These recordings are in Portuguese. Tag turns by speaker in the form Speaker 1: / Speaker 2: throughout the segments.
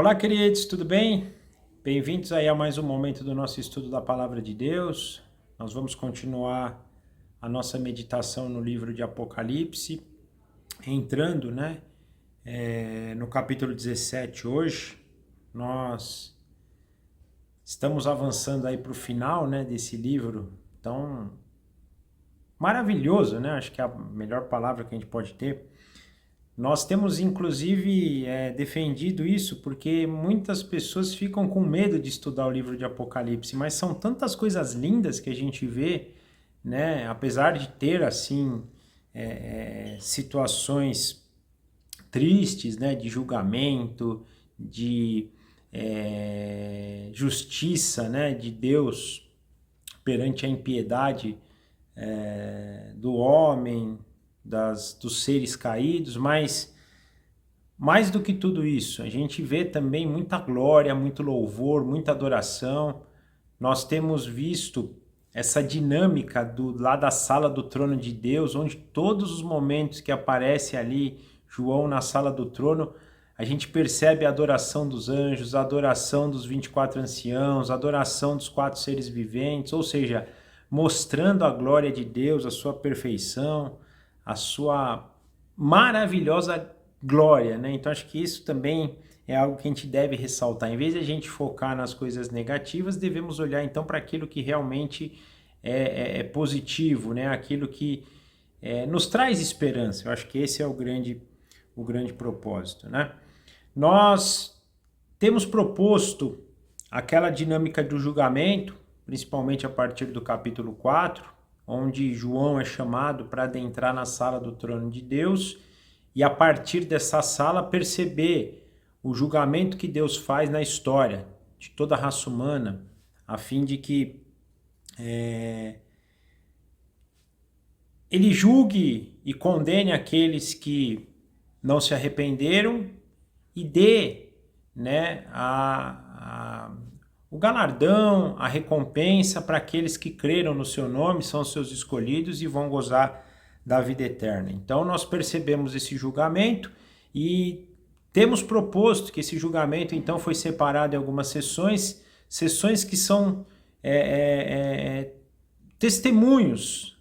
Speaker 1: Olá, queridos, tudo bem? Bem-vindos aí a mais um momento do nosso estudo da Palavra de Deus. Nós vamos continuar a nossa meditação no livro de Apocalipse, entrando, no capítulo 17 hoje. Nós estamos avançando aí para o final, desse livro tão maravilhoso, Acho que é a melhor palavra que a gente pode ter. Nós temos, inclusive, defendido isso porque muitas pessoas ficam com medo de estudar o livro de Apocalipse, mas são tantas coisas lindas que a gente vê, apesar de ter, assim, situações tristes, de julgamento, de justiça, de Deus perante a impiedade do homem, dos seres caídos, mas mais do que tudo isso, a gente vê também muita glória, muito louvor, muita adoração. Nós temos visto essa dinâmica lá da sala do trono de Deus, onde todos os momentos que aparece ali João na sala do trono, a gente percebe a adoração dos anjos, a adoração dos 24 anciãos, a adoração dos 4 seres viventes, ou seja, mostrando a glória de Deus, a sua perfeição, a sua maravilhosa glória, Então acho que isso também é algo que a gente deve ressaltar. Em vez de a gente focar nas coisas negativas, devemos olhar então para aquilo que realmente é positivo, Aquilo que nos traz esperança. Eu acho que esse é o grande propósito, Nós temos proposto aquela dinâmica do julgamento, principalmente a partir do capítulo 4, onde João é chamado para adentrar na sala do trono de Deus e a partir dessa sala perceber o julgamento que Deus faz na história de toda a raça humana, a fim de que ele julgue e condene aqueles que não se arrependeram e dê o galardão, a recompensa para aqueles que creram no seu nome, são seus escolhidos e vão gozar da vida eterna. Então nós percebemos esse julgamento e temos proposto que esse julgamento então foi separado em algumas sessões que são testemunhos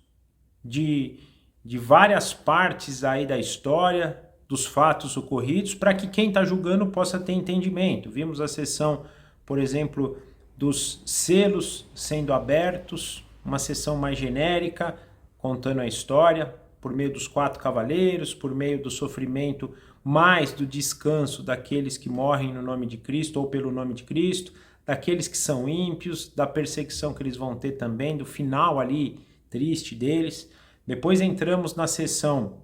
Speaker 1: de várias partes aí da história, dos fatos ocorridos, para que quem está julgando possa ter entendimento. Vimos a sessão, por exemplo, dos selos sendo abertos, uma sessão mais genérica, contando a história, por meio dos 4 cavaleiros, por meio do sofrimento, mais do descanso daqueles que morrem no nome de Cristo ou pelo nome de Cristo, daqueles que são ímpios, da perseguição que eles vão ter também, do final ali triste deles. Depois entramos na sessão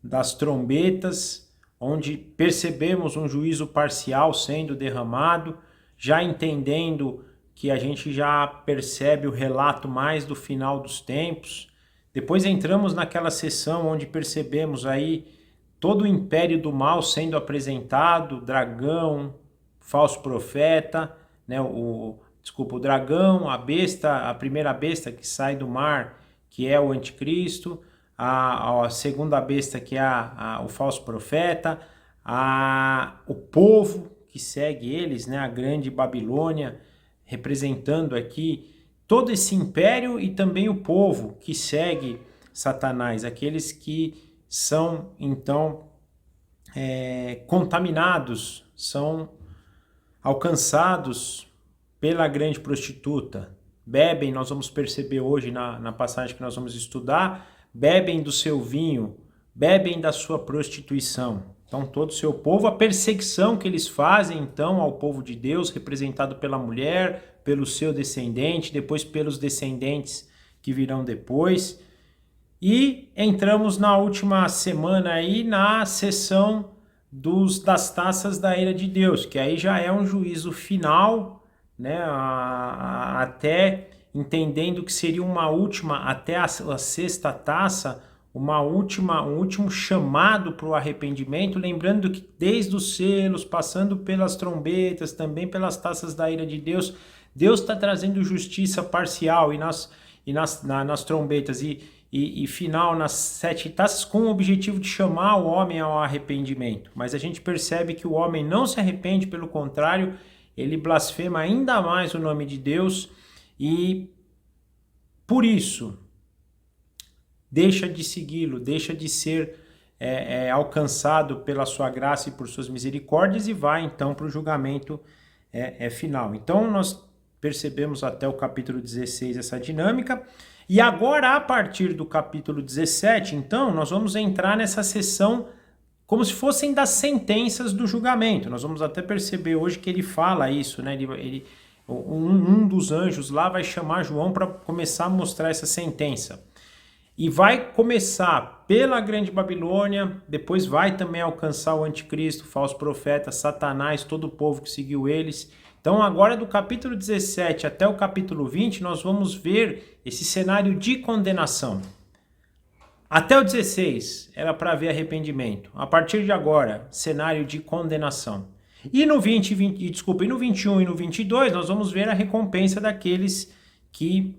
Speaker 1: das trombetas, onde percebemos um juízo parcial sendo derramado, já entendendo que a gente já percebe o relato mais do final dos tempos. Depois entramos naquela sessão onde percebemos aí todo o império do mal sendo apresentado, dragão, falso profeta, o dragão, a besta, a primeira besta que sai do mar, que é o anticristo, a segunda besta que é o falso profeta, o povo que segue eles, a grande Babilônia, representando aqui todo esse império e também o povo que segue Satanás, aqueles que são então contaminados, são alcançados pela grande prostituta, bebem, nós vamos perceber hoje na passagem que nós vamos estudar, bebem do seu vinho, bebem da sua prostituição. Então todo o seu povo, a perseguição que eles fazem então ao povo de Deus, representado pela mulher, pelo seu descendente, depois pelos descendentes que virão depois. E entramos na última semana aí na sessão das taças da ira de Deus, que aí já é um juízo final, até entendendo que seria uma última, até a 6ª taça, um último chamado para o arrependimento, lembrando que desde os selos, passando pelas trombetas, também pelas taças da ira de Deus, Deus está trazendo justiça parcial e nas trombetas, e final nas 7 taças com o objetivo de chamar o homem ao arrependimento. Mas a gente percebe que o homem não se arrepende, pelo contrário, ele blasfema ainda mais o nome de Deus e, por isso, deixa de segui-lo, deixa de ser alcançado pela sua graça e por suas misericórdias e vai então para o julgamento final. Então nós percebemos até o capítulo 16 essa dinâmica. E agora, a partir do capítulo 17, então, nós vamos entrar nessa sessão como se fossem das sentenças do julgamento. Nós vamos até perceber hoje que ele fala isso, né? Um dos anjos lá vai chamar João para começar a mostrar essa sentença. E vai começar pela Grande Babilônia, depois vai também alcançar o anticristo, o falso profeta, Satanás, todo o povo que seguiu eles. Então agora do capítulo 17 até o capítulo 20, nós vamos ver esse cenário de condenação. Até o 16 era para haver arrependimento. A partir de agora, cenário de condenação. E no 21 e no 22, nós vamos ver a recompensa daqueles que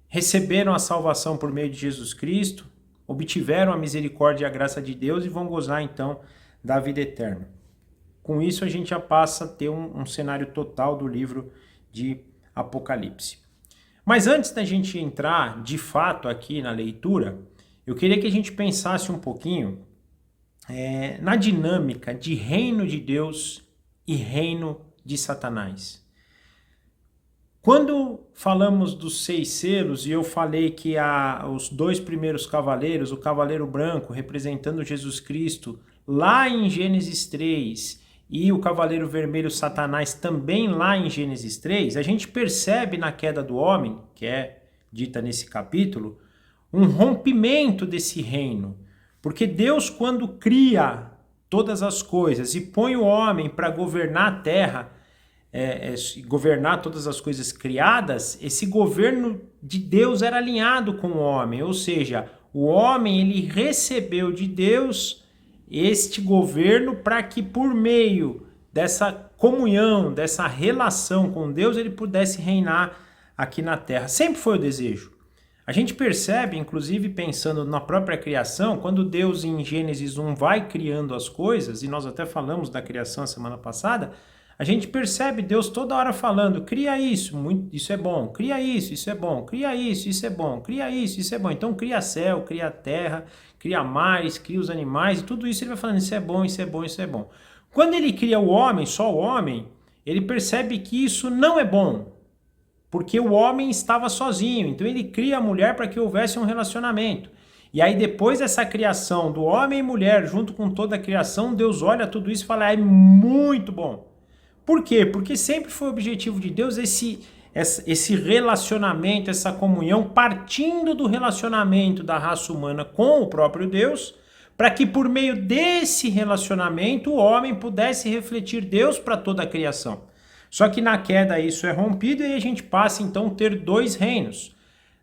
Speaker 1: receberam a salvação por meio de Jesus Cristo, obtiveram a misericórdia e a graça de Deus e vão gozar então da vida eterna. Com isso a gente já passa a ter um cenário total do livro de Apocalipse. Mas antes da gente entrar de fato aqui na leitura, eu queria que a gente pensasse um pouquinho na dinâmica de reino de Deus e reino de Satanás. Quando falamos dos 6 selos, e eu falei que os 2 primeiros cavaleiros, o cavaleiro branco representando Jesus Cristo, lá em Gênesis 3, e o cavaleiro vermelho Satanás também lá em Gênesis 3, a gente percebe na queda do homem, que é dita nesse capítulo, um rompimento desse reino. Porque Deus, quando cria todas as coisas e põe o homem para governar a terra, governar todas as coisas criadas, esse governo de Deus era alinhado com o homem, ou seja, o homem ele recebeu de Deus este governo para que por meio dessa comunhão, dessa relação com Deus, ele pudesse reinar aqui na terra. Sempre foi o desejo. A gente percebe, inclusive pensando na própria criação, quando Deus em Gênesis 1 vai criando as coisas, e nós até falamos da criação semana passada, a gente percebe Deus toda hora falando, cria isso, isso é bom, cria isso é bom, cria isso é bom, cria isso é bom. Então cria céu, cria terra, cria mares, cria os animais, e tudo isso ele vai falando, isso é bom, isso é bom, isso é bom. Quando ele cria o homem, só o homem, ele percebe que isso não é bom, porque o homem estava sozinho, então ele cria a mulher para que houvesse um relacionamento. E aí depois dessa criação do homem e mulher, junto com toda a criação, Deus olha tudo isso e fala, é muito bom. Por quê? Porque sempre foi o objetivo de Deus esse relacionamento, essa comunhão, partindo do relacionamento da raça humana com o próprio Deus, para que por meio desse relacionamento o homem pudesse refletir Deus para toda a criação. Só que na queda isso é rompido e a gente passa então a ter 2 reinos.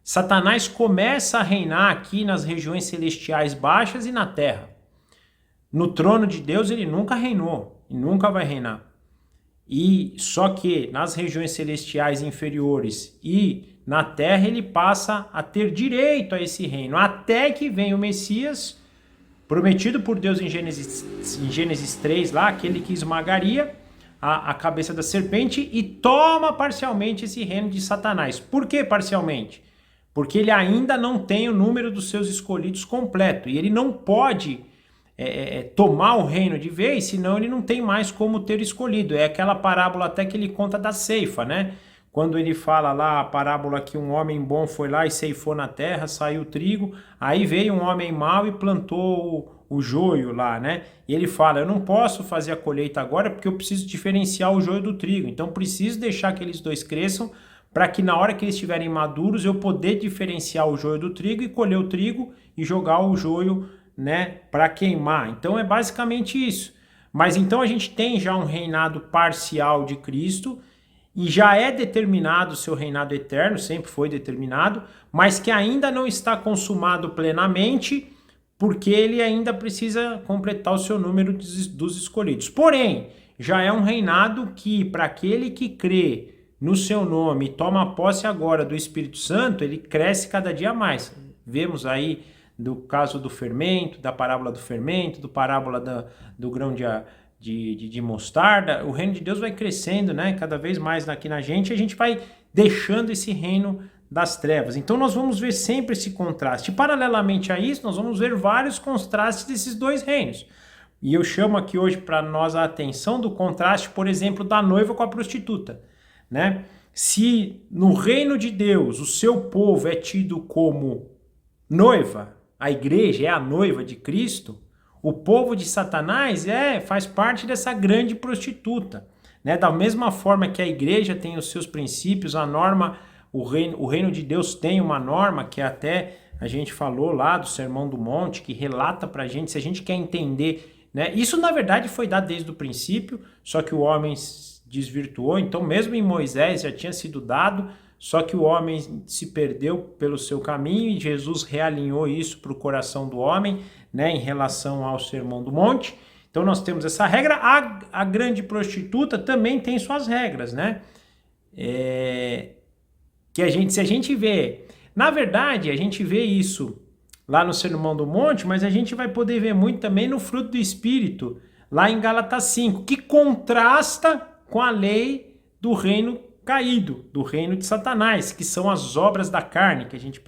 Speaker 1: Satanás começa a reinar aqui nas regiões celestiais baixas e na terra. No trono de Deus ele nunca reinou e nunca vai reinar. E só que nas regiões celestiais inferiores e na terra ele passa a ter direito a esse reino, até que vem o Messias, prometido por Deus em Gênesis 3, lá, aquele que esmagaria a cabeça da serpente e toma parcialmente esse reino de Satanás. Por que parcialmente? Porque ele ainda não tem o número dos seus escolhidos completo e ele não pode tomar o reino de vez, senão ele não tem mais como ter escolhido. É aquela parábola até que ele conta da ceifa, né? Quando ele fala lá a parábola que um homem bom foi lá e ceifou na terra, saiu o trigo, aí veio um homem mau e plantou o joio lá, né? E ele fala, eu não posso fazer a colheita agora porque eu preciso diferenciar o joio do trigo, então preciso deixar que eles 2 cresçam para que na hora que eles estiverem maduros eu poder diferenciar o joio do trigo e colher o trigo e jogar o joio, né, para queimar. Então é basicamente isso. Mas então a gente tem já um reinado parcial de Cristo e já é determinado o seu reinado eterno, sempre foi determinado, mas que ainda não está consumado plenamente, porque ele ainda precisa completar o seu número dos escolhidos. Porém, já é um reinado que, para aquele que crê no seu nome e toma posse agora do Espírito Santo, ele cresce cada dia mais. vemos aí do caso do fermento, da parábola do fermento, do parábola do grão de mostarda. O reino de Deus vai crescendo, né, cada vez mais aqui na gente, e a gente vai deixando esse reino das trevas. Então nós vamos ver sempre esse contraste. Paralelamente a isso, nós vamos ver vários contrastes desses dois reinos. E eu chamo aqui hoje para nós a atenção do contraste, por exemplo, da noiva com a prostituta, né? Se no reino de Deus o seu povo é tido como noiva, a igreja é a noiva de Cristo, o povo de Satanás faz parte dessa grande prostituta, né? Da mesma forma que a igreja tem os seus princípios, a norma, o reino de Deus tem uma norma que até a gente falou lá do Sermão do Monte, que relata para a gente, se a gente quer entender, né? Isso na verdade foi dado desde o princípio, só que o homem desvirtuou. Então mesmo em Moisés já tinha sido dado, só que o homem se perdeu pelo seu caminho e Jesus realinhou isso para o coração do homem, né, em relação ao Sermão do Monte. Então nós temos essa regra. A grande prostituta também tem suas regras, né? Se a gente vê, na verdade, a gente vê isso lá no Sermão do Monte, mas a gente vai poder ver muito também no fruto do Espírito, lá em Gálatas 5, que contrasta com a lei do reino caído, do reino de Satanás, que são as obras da carne, que a gente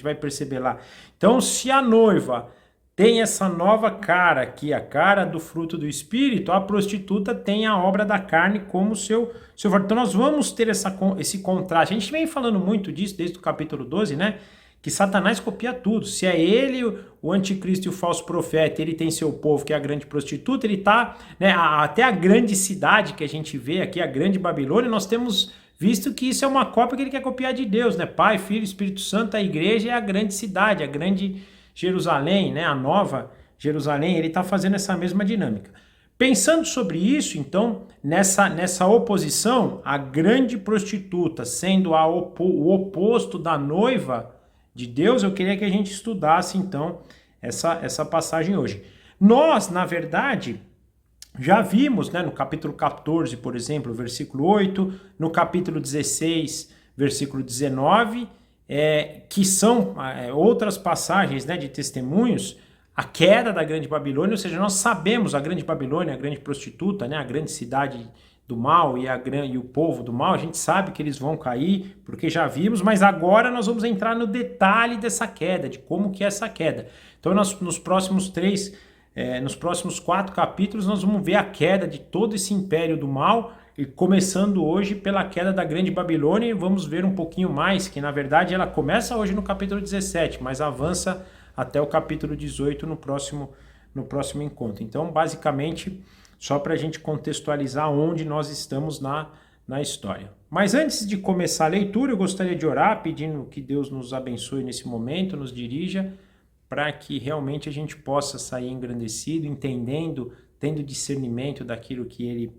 Speaker 1: vai perceber lá. Então, se a noiva tem essa nova cara aqui, a cara do fruto do Espírito, a prostituta tem a obra da carne como seu. Então nós vamos ter esse contraste. A gente vem falando muito disso desde o capítulo 12, né? Que Satanás copia tudo. Se é ele, o anticristo e o falso profeta, ele tem seu povo, que é a grande prostituta, ele tá, né, até a grande cidade que a gente vê aqui, a grande Babilônia, nós temos visto que isso é uma cópia que ele quer copiar de Deus, né? Pai, Filho, Espírito Santo, a igreja é a grande cidade, a grande Jerusalém, né? A nova Jerusalém, ele está fazendo essa mesma dinâmica. Pensando sobre isso, então, nessa oposição, a grande prostituta sendo o oposto da noiva de Deus, eu queria que a gente estudasse, então, essa passagem hoje. Nós, na verdade, já vimos, né, no capítulo 14, por exemplo, versículo 8, no capítulo 16, versículo 19, que são outras passagens, né, de testemunhos, a queda da grande Babilônia, ou seja, nós sabemos a grande Babilônia, a grande prostituta, né, a grande cidade do mal e o povo do mal, a gente sabe que eles vão cair, porque já vimos, mas agora nós vamos entrar no detalhe dessa queda, de como que é essa queda. Então nos próximos 4 capítulos nós vamos ver a queda de todo esse império do mal, e começando hoje pela queda da grande Babilônia, e vamos ver um pouquinho mais, que na verdade ela começa hoje no capítulo 17, mas avança até o capítulo 18 no próximo encontro. Então, basicamente, só para a gente contextualizar onde nós estamos na história. Mas antes de começar a leitura, eu gostaria de orar, pedindo que Deus nos abençoe nesse momento, nos dirija, para que realmente a gente possa sair engrandecido, entendendo, tendo discernimento daquilo que Ele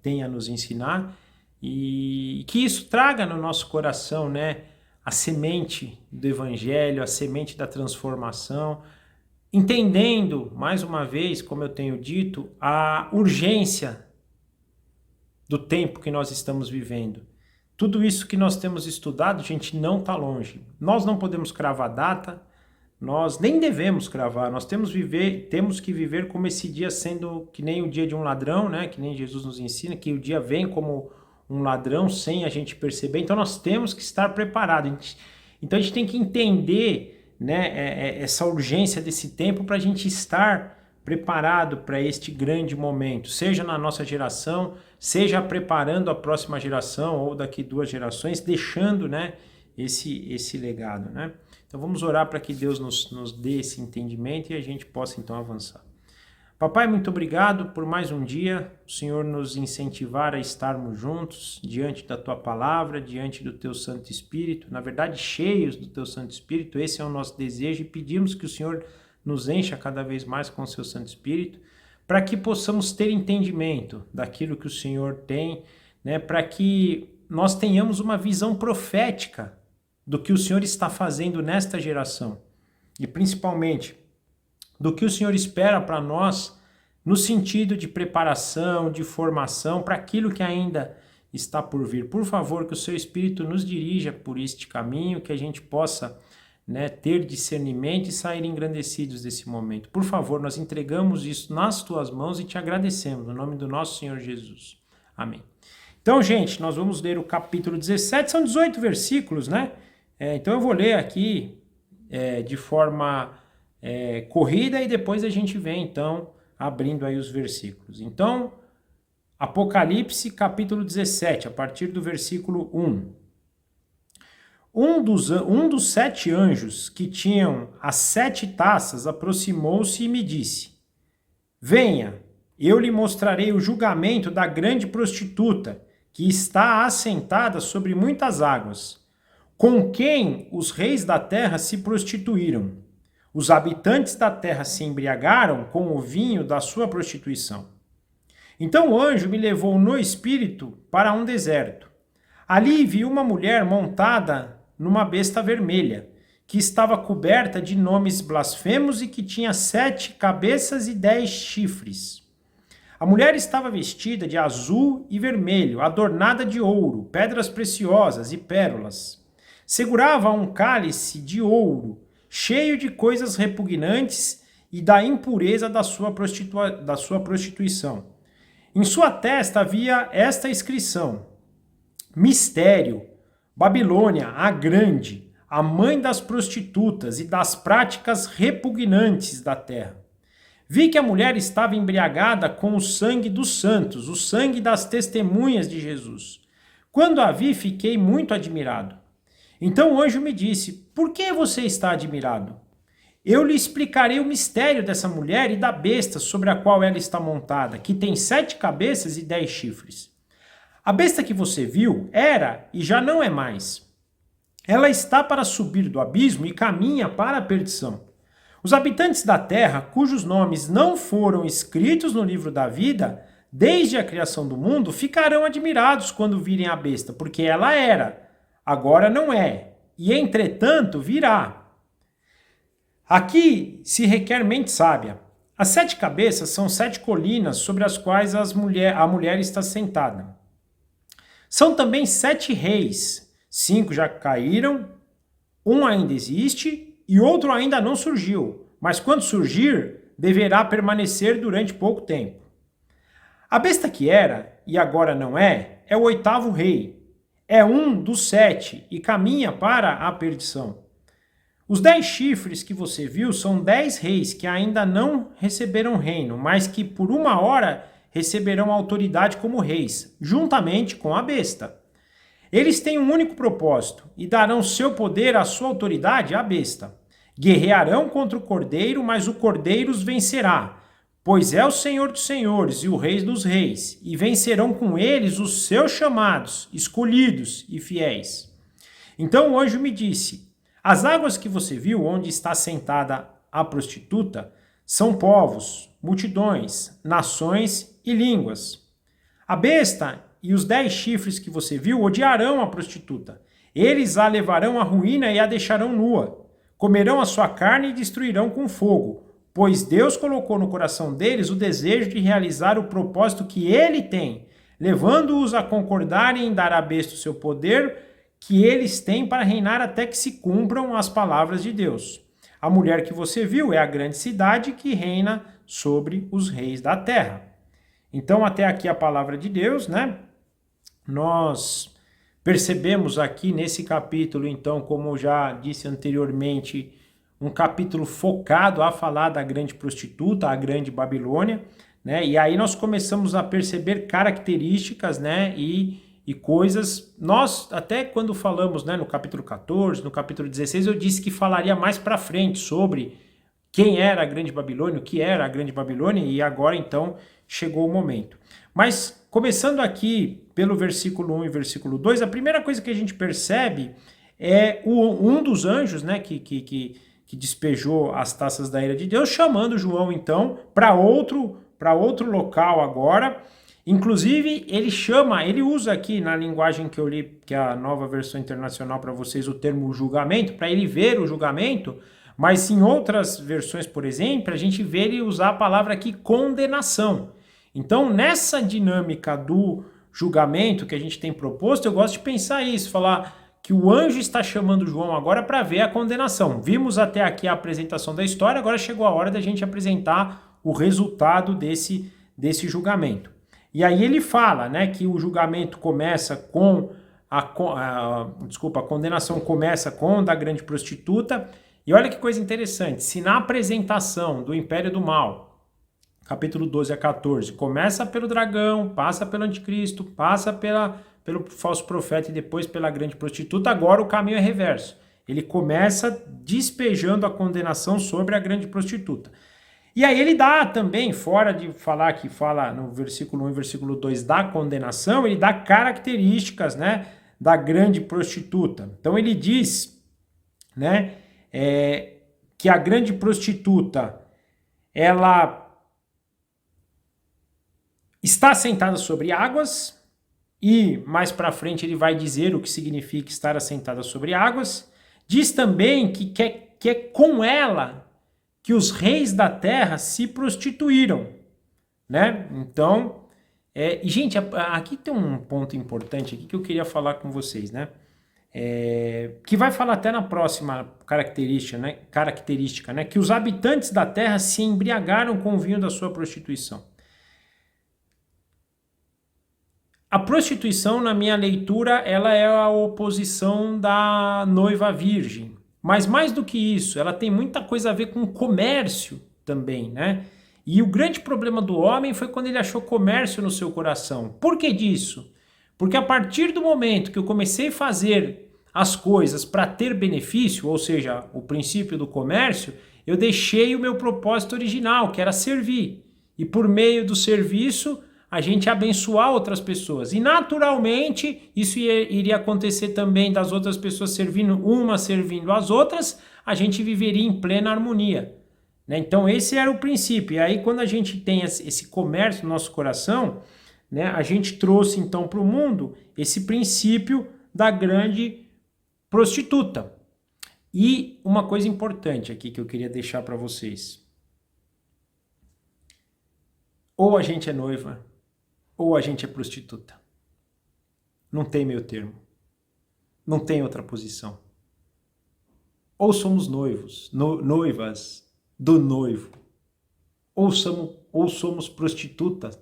Speaker 1: tem a nos ensinar, e que isso traga no nosso coração, né, a semente do Evangelho, a semente da transformação, entendendo, mais uma vez, como eu tenho dito, a urgência do tempo que nós estamos vivendo. Tudo isso que nós temos estudado, gente, não está longe. Nós não podemos cravar data, nós nem devemos cravar, nós temos que viver como esse dia sendo que nem o dia de um ladrão, né? Que nem Jesus nos ensina, que o dia vem como um ladrão sem a gente perceber. Então nós temos que estar preparados. Então a gente tem que entender, né, essa urgência desse tempo para a gente estar preparado para este grande momento, seja na nossa geração, seja preparando a próxima geração ou daqui 2 gerações, deixando, né, esse legado, né? Então vamos orar para que Deus nos dê esse entendimento e a gente possa então avançar. Papai, muito obrigado por mais um dia, o Senhor nos incentivar a estarmos juntos diante da Tua Palavra, diante do Teu Santo Espírito, na verdade cheios do Teu Santo Espírito, esse é o nosso desejo e pedimos que o Senhor nos encha cada vez mais com o Seu Santo Espírito, para que possamos ter entendimento daquilo que o Senhor tem, né, para que nós tenhamos uma visão profética do que o Senhor está fazendo nesta geração e principalmente do que o Senhor espera para nós no sentido de preparação, de formação, para aquilo que ainda está por vir. Por favor, que o seu Espírito nos dirija por este caminho, que a gente possa, né, ter discernimento e sair engrandecidos desse momento. Por favor, nós entregamos isso nas tuas mãos e te agradecemos, no nome do nosso Senhor Jesus. Amém. Então, gente, nós vamos ler o capítulo 17, são 18 versículos, né? Então eu vou ler aqui de forma corrida e depois a gente vem, então, abrindo aí os versículos. Então, Apocalipse, capítulo 17, a partir do versículo 1. Um dos 7 anjos que tinham as 7 taças aproximou-se e me disse: Venha, eu lhe mostrarei o julgamento da grande prostituta, que está assentada sobre muitas águas, com quem os reis da terra se prostituíram. Os habitantes da terra se embriagaram com o vinho da sua prostituição. Então o anjo me levou no espírito para um deserto. Ali vi uma mulher montada numa besta vermelha, que estava coberta de nomes blasfemos e que tinha 7 cabeças e 10 chifres. A mulher estava vestida de azul e vermelho, adornada de ouro, pedras preciosas e pérolas. Segurava um cálice de ouro, cheio de coisas repugnantes e da impureza da sua prostituição. Em sua testa havia esta inscrição: Mistério, Babilônia, a Grande, a mãe das prostitutas e das práticas repugnantes da terra. Vi que a mulher estava embriagada com o sangue dos santos, o sangue das testemunhas de Jesus. Quando a vi, fiquei muito admirado. Então o anjo me disse: Por que você está admirado? Eu lhe explicarei o mistério dessa mulher e da besta sobre a qual ela está montada, que tem 7 cabeças e 10 chifres. A besta que você viu era e já não é mais. Ela está para subir do abismo e caminha para a perdição. Os habitantes da terra, cujos nomes não foram escritos no livro da vida, desde a criação do mundo, ficarão admirados quando virem a besta, porque ela era, agora não é, e entretanto virá. Aqui se requer mente sábia. As 7 cabeças são 7 colinas sobre as quais a mulher está sentada. São também 7 reis, 5 já caíram, um ainda existe e outro ainda não surgiu, mas quando surgir, deverá permanecer durante pouco tempo. A besta que era, e agora não é o 8º rei. É um dos 7 e caminha para a perdição. Os 10 chifres que você viu são 10 reis que ainda não receberam reino, mas que por uma hora receberão autoridade como reis, juntamente com a besta. Eles têm um único propósito e darão seu poder, a sua autoridade à besta. Guerrearão contra o cordeiro, mas o cordeiro os vencerá, pois é o Senhor dos senhores e o Rei dos reis, e vencerão com eles os seus chamados, escolhidos e fiéis. Então o anjo me disse: As águas que você viu onde está sentada a prostituta são povos, multidões, nações e línguas. A besta e os 10 chifres que você viu odiarão a prostituta. Eles a levarão à ruína e a deixarão nua. Comerão a sua carne e destruirão com fogo, pois Deus colocou no coração deles o desejo de realizar o propósito que ele tem, levando-os a concordarem em dar à besta o seu poder que eles têm para reinar até que se cumpram as palavras de Deus. A mulher que você viu é a grande cidade que reina sobre os reis da terra. Então, até aqui a palavra de Deus, né? Nós percebemos aqui nesse capítulo, então, como eu já disse anteriormente, um capítulo focado a falar da grande prostituta, a grande Babilônia, né? E aí nós começamos a perceber características, né? E coisas, nós até quando falamos, né, no capítulo 14, no capítulo 16, eu disse que falaria mais para frente sobre quem era a grande Babilônia, o que era a grande Babilônia, e agora então chegou o momento. Mas começando aqui pelo versículo 1 e versículo 2, a primeira coisa que a gente percebe é um dos anjos, né, que despejou as taças da ira de Deus, chamando João então para outro local agora. Inclusive, ele usa aqui na linguagem que eu li, que é a Nova Versão Internacional para vocês, o termo julgamento, para ele ver o julgamento, mas em outras versões, por exemplo, a gente vê ele usar a palavra aqui condenação. Então, nessa dinâmica do julgamento que a gente tem proposto, eu gosto de pensar isso, falar que o anjo está chamando João agora para ver a condenação. Vimos até aqui a apresentação da história, agora chegou a hora da gente apresentar o resultado desse julgamento. E aí ele fala, né, que o julgamento começa com a condenação começa com da grande prostituta. E olha que coisa interessante, se na apresentação do Império do Mal, capítulo 12 a 14, começa pelo dragão, passa pelo anticristo, passa pelo falso profeta e depois pela grande prostituta, agora o caminho é reverso. Ele começa despejando a condenação sobre a grande prostituta. E aí ele dá também, fora de falar que fala no versículo 1 e versículo 2 da condenação, ele dá características, né, da grande prostituta. Então ele diz, né, que a grande prostituta, ela está sentada sobre águas, e mais para frente ele vai dizer o que significa estar assentada sobre águas. Diz também que é com ela que os reis da terra se prostituíram, né? Então, gente, aqui tem um ponto importante aqui que eu queria falar com vocês, né? Que vai falar até na próxima característica, né? Que os habitantes da terra se embriagaram com o vinho da sua prostituição. A prostituição, na minha leitura, ela é a oposição da noiva virgem. Mas mais do que isso, ela tem muita coisa a ver com comércio também, né? E o grande problema do homem foi quando ele achou comércio no seu coração. Por que disso? Porque a partir do momento que eu comecei a fazer as coisas para ter benefício, ou seja, o princípio do comércio, eu deixei o meu propósito original, que era servir. E por meio do serviço, a gente abençoar outras pessoas. E naturalmente, isso iria acontecer também das outras pessoas servindo às outras, a gente viveria em plena harmonia, né? Então esse era o princípio. E aí quando a gente tem esse comércio no nosso coração, né, a gente trouxe então para o mundo esse princípio da grande prostituta. E uma coisa importante aqui que eu queria deixar para vocês. Ou a gente é noiva, ou a gente é prostituta. Não tem meio termo. Não tem outra posição. Ou somos noivos, noivas do noivo, ou somos prostitutas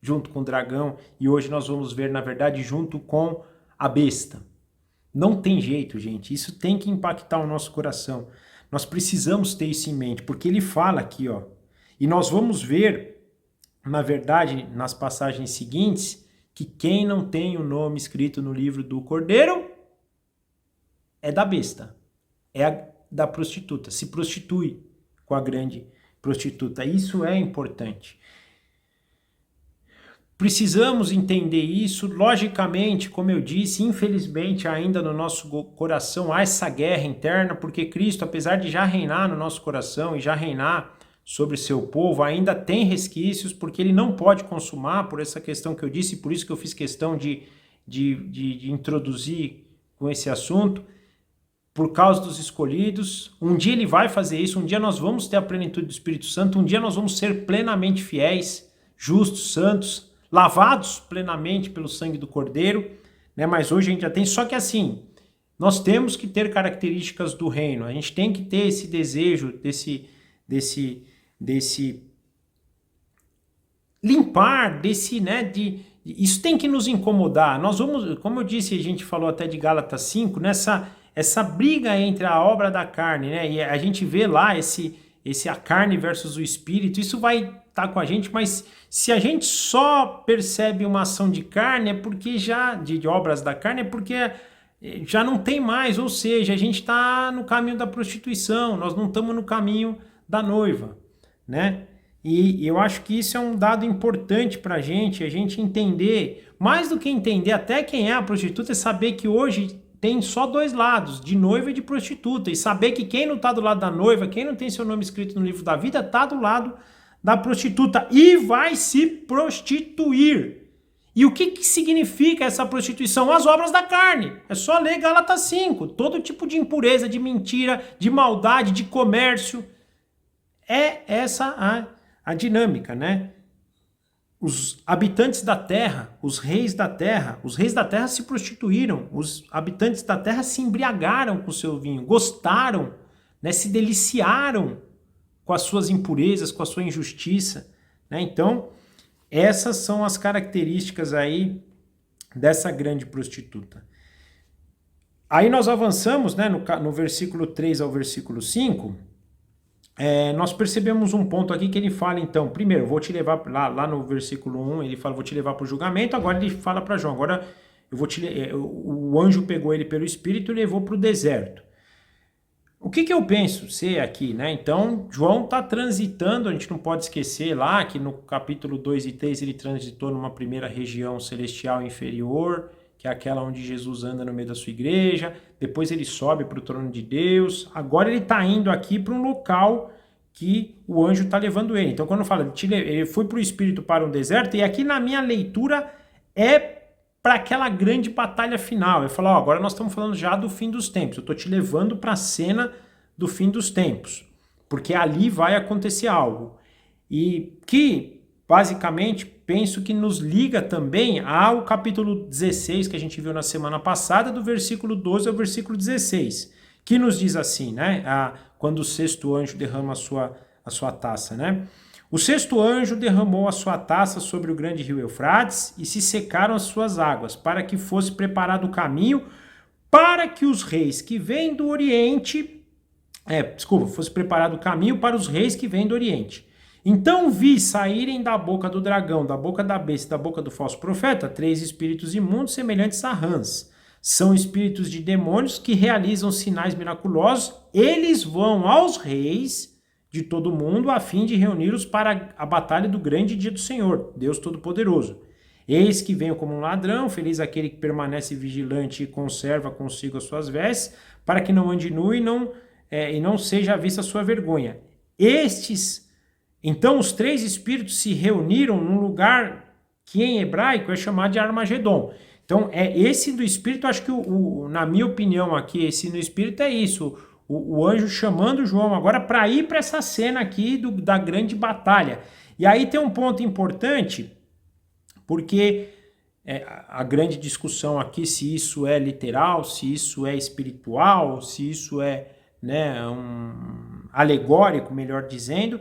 Speaker 1: junto com o dragão, e hoje nós vamos ver, na verdade, junto com a besta. Não tem jeito, gente. Isso tem que impactar o nosso coração. Nós precisamos ter isso em mente, porque ele fala aqui, ó, e nós vamos ver, na verdade, nas passagens seguintes, que quem não tem o nome escrito no livro do Cordeiro é da besta, é da prostituta, se prostitui com a grande prostituta. Isso é importante. Precisamos entender isso, logicamente, como eu disse, infelizmente ainda no nosso coração há essa guerra interna, porque Cristo, apesar de já reinar no nosso coração e já reinar sobre seu povo, ainda tem resquícios, porque ele não pode consumar, por essa questão que eu disse, por isso que eu fiz questão de introduzir com esse assunto, por causa dos escolhidos. Um dia ele vai fazer isso, um dia nós vamos ter a plenitude do Espírito Santo, um dia nós vamos ser plenamente fiéis, justos, santos, lavados plenamente pelo sangue do Cordeiro, né? Mas hoje a gente já tem, só que assim, nós temos que ter características do reino, a gente tem que ter esse desejo, desse limpar, né, isso tem que nos incomodar. Nós vamos, como eu disse, a gente falou até de Gálatas 5, essa briga entre a obra da carne, né, e a gente vê lá a carne versus o espírito, isso vai estar com a gente, mas se a gente só percebe uma ação de carne, é porque de obras da carne, é porque já não tem mais, ou seja, a gente está no caminho da prostituição, nós não estamos no caminho da noiva, né? E eu acho que isso é um dado importante para a gente entender, mais do que entender até quem é a prostituta, é saber que hoje tem só dois lados, de noiva e de prostituta, e saber que quem não está do lado da noiva, quem não tem seu nome escrito no livro da vida, está do lado da prostituta e vai se prostituir. E o que significa essa prostituição? As obras da carne. É só ler Gálatas 5. Todo tipo de impureza, de mentira, de maldade, de comércio. É essa a dinâmica, né? os habitantes da terra, os reis da terra se prostituíram, os habitantes da terra se embriagaram com o seu vinho, gostaram, né, se deliciaram com as suas impurezas, com a sua injustiça, né? Então, essas são as características aí dessa grande prostituta. Aí nós avançamos, né, no versículo 3 ao versículo 5, nós percebemos um ponto aqui que ele fala, então, primeiro, vou te levar, lá no versículo 1, ele fala, vou te levar para o julgamento, agora ele fala para João, agora o anjo pegou ele pelo Espírito e levou para o deserto. O que eu penso ser aqui, né? Então, João está transitando, a gente não pode esquecer lá que no capítulo 2 e 3 ele transitou numa primeira região celestial inferior, que é aquela onde Jesus anda no meio da sua igreja, depois ele sobe para o trono de Deus, agora ele está indo aqui para um local que o anjo está levando ele. Então, quando eu falo, ele foi para o Espírito para um deserto, e aqui na minha leitura é para aquela grande batalha final. Eu falo, agora nós estamos falando já do fim dos tempos, eu estou te levando para a cena do fim dos tempos, porque ali vai acontecer algo. E que, basicamente, penso que nos liga também ao capítulo 16, que a gente viu na semana passada, do versículo 12 ao versículo 16, que nos diz assim, né? Quando o sexto anjo derrama a sua taça, né? O sexto anjo derramou a sua taça sobre o grande rio Eufrates e se secaram as suas águas, para que fosse preparado o caminho para que os reis que vêm do Oriente... fosse preparado o caminho para os reis que vêm do Oriente. Então vi saírem da boca do dragão, da boca da besta e da boca do falso profeta 3 espíritos imundos semelhantes a rãs. São espíritos de demônios que realizam sinais miraculosos. Eles vão aos reis de todo mundo a fim de reuni-los para a batalha do grande dia do Senhor, Deus Todo-Poderoso. Eis que venho como um ladrão, feliz aquele que permanece vigilante e conserva consigo as suas vestes, para que não ande nu e não seja vista a sua vergonha. Então os 3 espíritos se reuniram num lugar que em hebraico é chamado de Armagedon. Então esse do espírito, acho que na minha opinião aqui, esse no espírito é isso, o anjo chamando João agora para ir para essa cena aqui da grande batalha. E aí tem um ponto importante, porque a grande discussão aqui, se isso é literal, se isso é espiritual, se isso é, né, um alegórico, melhor dizendo.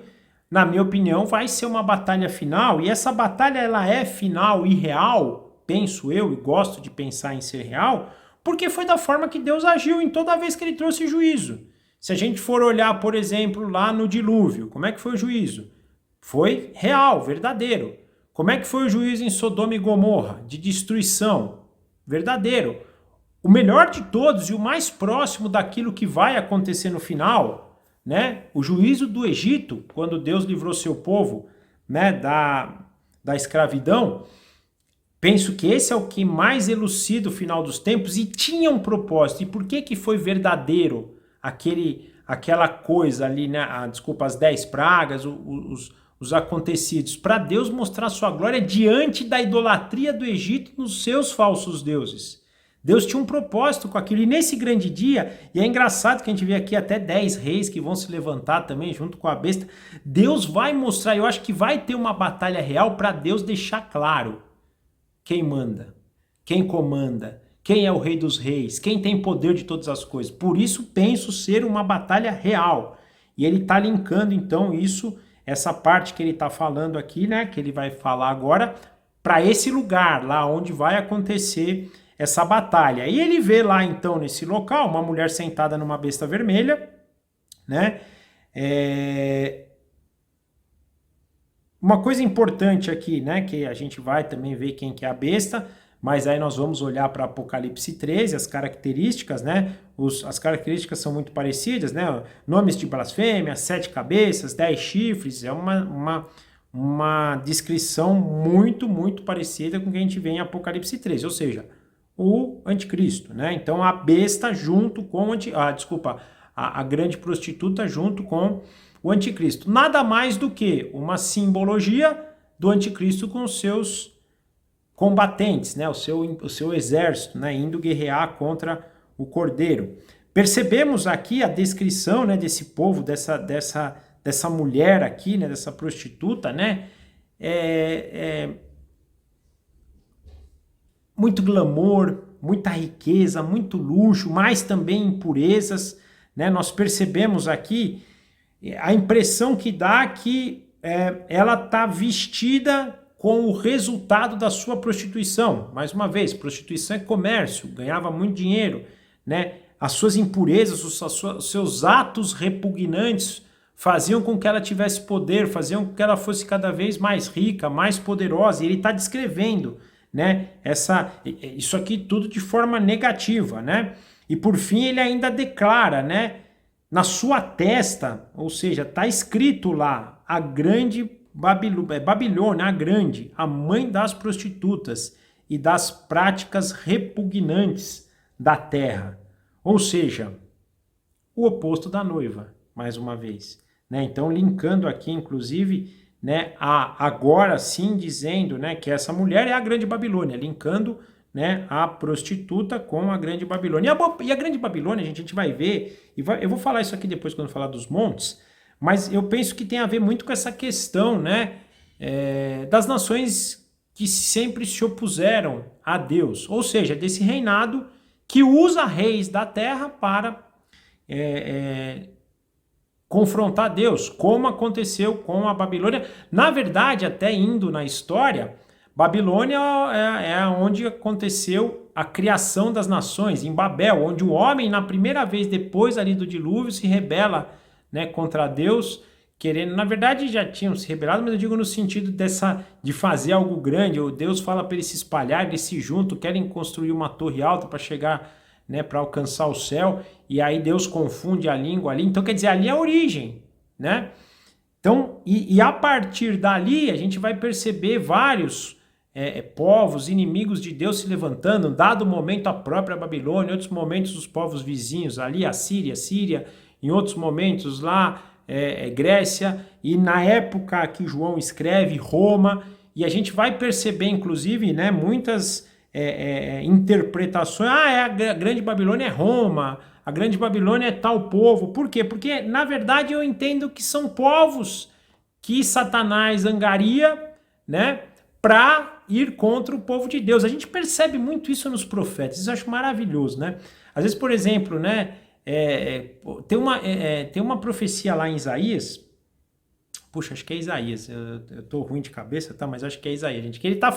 Speaker 1: Na minha opinião, vai ser uma batalha final, e essa batalha ela é final e real, penso eu, e gosto de pensar em ser real, porque foi da forma que Deus agiu em toda vez que ele trouxe juízo. Se a gente for olhar, por exemplo, lá no dilúvio, como é que foi o juízo? Foi real, verdadeiro. Como é que foi o juízo em Sodoma e Gomorra? De destruição, verdadeiro. O melhor de todos e o mais próximo daquilo que vai acontecer no final, né? O juízo do Egito, quando Deus livrou seu povo, né, da escravidão. Penso que esse é o que mais elucida o final dos tempos e tinha um propósito. E por que foi verdadeiro aquela coisa ali, né? As 10 pragas, os acontecidos? Para Deus mostrar sua glória diante da idolatria do Egito nos seus falsos deuses. Deus tinha um propósito com aquilo. E nesse grande dia, e é engraçado que a gente vê aqui até 10 reis que vão se levantar também junto com a besta. Deus vai mostrar, eu acho que vai ter uma batalha real para Deus deixar claro quem manda, quem comanda, quem é o rei dos reis, quem tem poder de todas as coisas. Por isso penso ser uma batalha real. E ele está linkando então isso, essa parte que ele está falando aqui, né, que ele vai falar agora, para esse lugar, lá onde vai acontecer essa batalha. E ele vê lá então nesse local uma mulher sentada numa besta vermelha, né? Uma coisa importante aqui, né, que a gente vai também ver quem que é a besta, mas aí nós vamos olhar para Apocalipse 13, as características, né? As características são muito parecidas, né? Nomes de blasfêmia, 7 cabeças, 10 chifres, é uma descrição muito, muito parecida com o que a gente vê em Apocalipse 13, ou seja, o anticristo, né? Então a besta junto com a grande prostituta junto com o anticristo. Nada mais do que uma simbologia do anticristo com os seus combatentes, né? O seu exército, né? Indo guerrear contra o cordeiro. Percebemos aqui a descrição, né, desse povo, dessa mulher aqui, né, dessa prostituta, né? muito glamour, muita riqueza, muito luxo, mas também impurezas, né? Nós percebemos aqui a impressão que dá que ela está vestida com o resultado da sua prostituição. Mais uma vez, prostituição é comércio, ganhava muito dinheiro, né? As suas impurezas, os seus atos repugnantes faziam com que ela tivesse poder, faziam com que ela fosse cada vez mais rica, mais poderosa. E ele está descrevendo, né, isso aqui tudo de forma negativa, né? E por fim ele ainda declara, né, na sua testa, ou seja, está escrito lá, a grande Babilônia, a grande, a mãe das prostitutas e das práticas repugnantes da terra. Ou seja, o oposto da noiva, mais uma vez, né? Então, linkando aqui, inclusive, né, agora sim dizendo, né, que essa mulher é a grande Babilônia, linkando, né, a prostituta com a grande Babilônia. E a grande Babilônia, a gente vai ver, eu vou falar isso aqui depois quando falar dos montes, mas eu penso que tem a ver muito com essa questão, né, das nações que sempre se opuseram a Deus, ou seja, desse reinado que usa reis da terra para confrontar Deus, como aconteceu com a Babilônia. Na verdade, até indo na história, Babilônia é onde aconteceu a criação das nações, em Babel, onde o homem, na primeira vez depois ali do dilúvio, se rebela, né, contra Deus, querendo, na verdade já tinham se rebelado, mas eu digo no sentido de fazer algo grande. Deus fala para eles se espalhar, eles se juntam, querem construir uma torre alta para chegar, né, para alcançar o céu, e aí Deus confunde a língua ali. Então, quer dizer, ali é a origem, né? Então, e a partir dali, a gente vai perceber vários povos inimigos de Deus se levantando, dado momento a própria Babilônia, em outros momentos os povos vizinhos ali, a Síria, em outros momentos lá, Grécia, e na época que João escreve, Roma, e a gente vai perceber, inclusive, né, muitas interpretações. A grande Babilônia é Roma, a grande Babilônia é tal povo. Por quê? Porque, na verdade, eu entendo que são povos que Satanás angaria, né, para ir contra o povo de Deus. A gente percebe muito isso nos profetas, isso eu acho maravilhoso, né? Às vezes, por exemplo, né, tem uma profecia lá em Isaías. Puxa, acho que é Isaías, eu tô ruim de cabeça, tá? Mas acho que é Isaías, gente. Que ele tá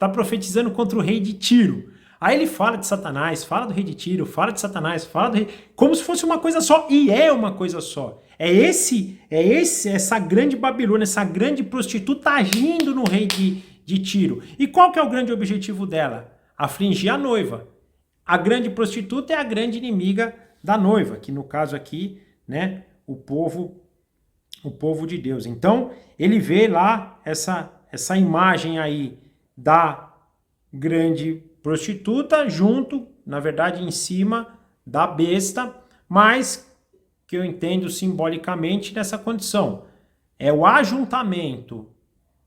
Speaker 1: profetizando contra o rei de Tiro. Aí ele fala de Satanás, fala do rei de Tiro, fala de Satanás, fala do rei... Como se fosse uma coisa só, e é uma coisa só. Essa grande Babilônia, essa grande prostituta agindo no rei de Tiro. E qual que é o grande objetivo dela? Afligir a noiva. A grande prostituta é a grande inimiga da noiva, que no caso aqui, né, o povo de Deus. Então, ele vê lá essa imagem aí da grande prostituta junto, na verdade, em cima da besta, mas que eu entendo simbolicamente nessa condição. É o ajuntamento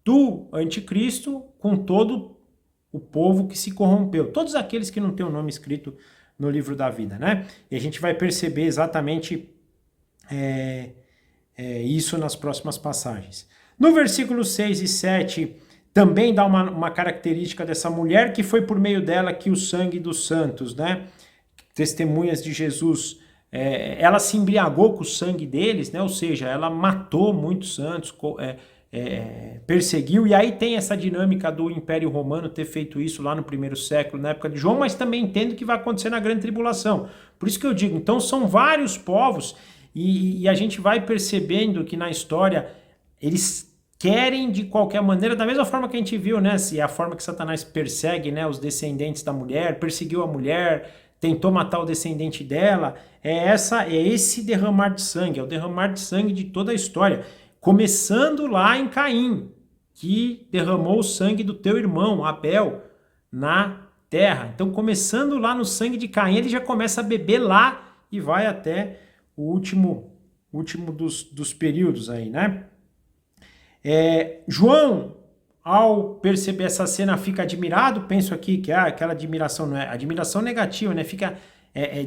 Speaker 1: do anticristo com todo o povo que se corrompeu. Todos aqueles que não têm o nome escrito no livro da vida, né? E a gente vai perceber exatamente isso nas próximas passagens. No versículo 6 e 7, também dá uma característica dessa mulher, que foi por meio dela que o sangue dos santos, né, testemunhas de Jesus, ela se embriagou com o sangue deles, né, ou seja, ela matou muitos santos, perseguiu, e aí tem essa dinâmica do Império Romano ter feito isso lá no primeiro século, na época de João, mas também entendo que vai acontecer na Grande Tribulação. Por isso que eu digo, então são vários povos, e a gente vai percebendo que na história eles querem de qualquer maneira, da mesma forma que a gente viu, né, se é a forma que Satanás persegue, né, os descendentes da mulher, perseguiu a mulher, tentou matar o descendente dela, é esse derramar de sangue, é o derramar de sangue de toda a história, começando lá em Caim, que derramou o sangue do teu irmão, Abel, na terra. Então, começando lá no sangue de Caim, ele já começa a beber lá e vai até o último dos períodos aí, né? João, ao perceber essa cena, fica admirado. Penso aqui que aquela admiração não é admiração negativa, né? Fica